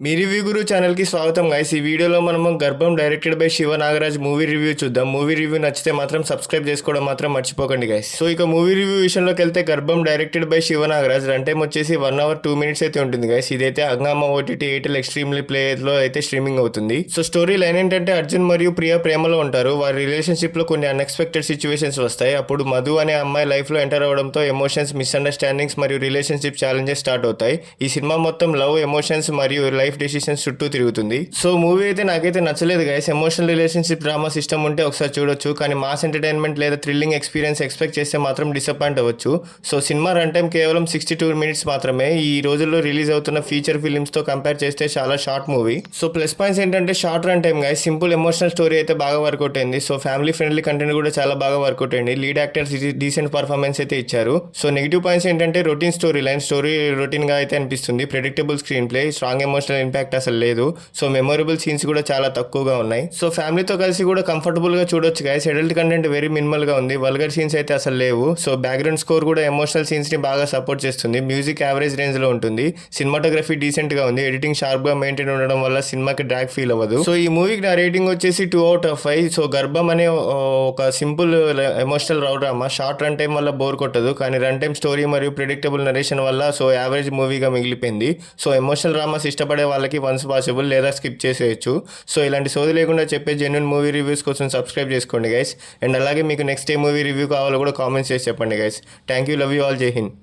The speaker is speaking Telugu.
మీ రివ్యూ గురు ఛానల్కి స్వాగతం గైస్. ఈ వీడియోలో మనము గర్భం directed by Shiva Nagaraj movie review చూద్దాం. మూవీ రివ్యూ నచ్చితే మాత్రం సబ్స్క్రైబ్ చేసుకోవడం మాత్రం మర్చిపోకండి గైస్. సో ఇక మూవీ రివ్యూ విషయంలోకి వెళ్తే గర్భం directed by Shiva Nagaraj run time వచ్చేసి 1 hour 2 minutes అయితే ఉంటుంది గైస్. ఇదైతే హంగామా ఓటీటీ ఎయిర్టెల్ ఎక్స్ట్రీమ్లీ ప్లేలో అయితే స్ట్రీమింగ్ అవుతుంది. సో స్టోరీ లైన్ ఏంటంటే అర్జున్ మరియు ప్రియా ప్రేమలో ఉంటారు. వారి రిలేషన్షిప్ లో కొన్ని అన్ఎక్స్పెక్టెడ్ సిచ్యువేషన్స్ వస్తాయి. అప్పుడు మధు అనే అమ్మాయి లైఫ్ లో ఎంటర్ అవడంతో ఎమోషన్స్, మిస్అండర్స్టాండింగ్స్ మరియు రిలేషన్షిప్ ఛాలెంజెస్ స్టార్ట్ అవుతాయి. ఈ సినిమా మొత్తం లవ్, ఎమోషన్స్ మరియు లైఫ్ డెసిషన్స్ చుట్టూ తిరుగుతుంది. సో మూవీ అయితే నాకైతే నచ్చలేదు guys. Emotional relationship drama system ఉంటే ఒకసారి చూడొచ్చు, కానీ మాస్ ఎంటర్టైన్మెంట్ లేదా థ్రిల్లింగ్ ఎక్స్పీరియన్స్ ఎక్స్పెక్ట్ చేస్తే మాత్రం డిసప్పాయింట్ అవ్వచ్చు. సో సినిమా రన్ టైం కేవలం 62 minutes మాత్రమే. ఈ రోజుల్లో రిలీజ్ అవుతున్న ఫీచర్ ఫిలిమ్స్ తో కంపేర్ చేస్తే చాలా short movie. So plus points ఏంటంటే short run time guys, simple emotional story అయితే బాగా వర్కౌట్ అయింది. సో ఫ్యామిలీ ఫ్రెండ్లీ కంటెంట్ కూడా చాలా బాగా వర్కౌట్ అయింది. లీడ్ యాక్టర్స్ డీసెంట్ పర్ఫార్మెన్స్ అయితే ఇచ్చారు. సో నెగిటివ్ పాయింట్స్ ఏంటంటే routine story line, story routine గా అయితే అనిపిస్తుంది. Predictable screen play, strong emotional impact అసలు లేదు. సో మెమొరబుల్ సీన్స్ కూడా చాలా తక్కువగా ఉన్నాయి. సో ఫ్యామిలీతో కలిసి కూడా కంఫర్టబుల్ గా చూడొచ్చు guys. Adult content very minimal గా ఉంది. వల్గర్ సీన్స్ అయితే అసలు లేవు. సో బ్యాక్గ్రౌండ్ స్కోర్ కూడా ఎమోషనల్ సీన్స్ ని బాగా సపోర్ట్ చేస్తుంది. మ్యూజిక్ యావరేజ్ రేంజ్ లో ఉంటుంది. సినిమాటోగ్రఫీ డీసెంట్ గా ఉంది. ఎడిటింగ్ షార్ప్ గా మెయింటైన్ ఉండడం వల్ల సినిమాకి డ్రాగ్ ఫీల్ అవ్వదు. సో ఈ మూవీకి నా రేటింగ్ వచ్చేసి 2 out of 5. సో గర్భం అనే ఒక simple emotional love drama short run time వల్ల బోర్ కొట్టదు, కానీ రన్ టైం స్టోరీ మరియు ప్రిడిక్టబుల్ నరేషన్ వల్ల సో యావరేజ్ మూవీగా మిగిలిపోయింది. సో ఎమోషనల్ డ్రామాస్ ఇష్టపడే వాళ్ళకి వన్స్ వాచబుల్ లేదా స్కిప్ చేసేయచ్చు. సో ఇలాంటి సోది లేకుండా చెప్పే జెన్యున్ మూవీ రివ్యూస్ కోసం సబ్స్క్రైబ్ చేసుకోండి గైస్. అండ్ అలాగే మీకు నెక్స్ట్ ఏ మూవీ రివ్యూ కావాలో కూడా కామెంట్స్ చేసి చెప్పండి guys. Thank you, love you all, జై హింద్.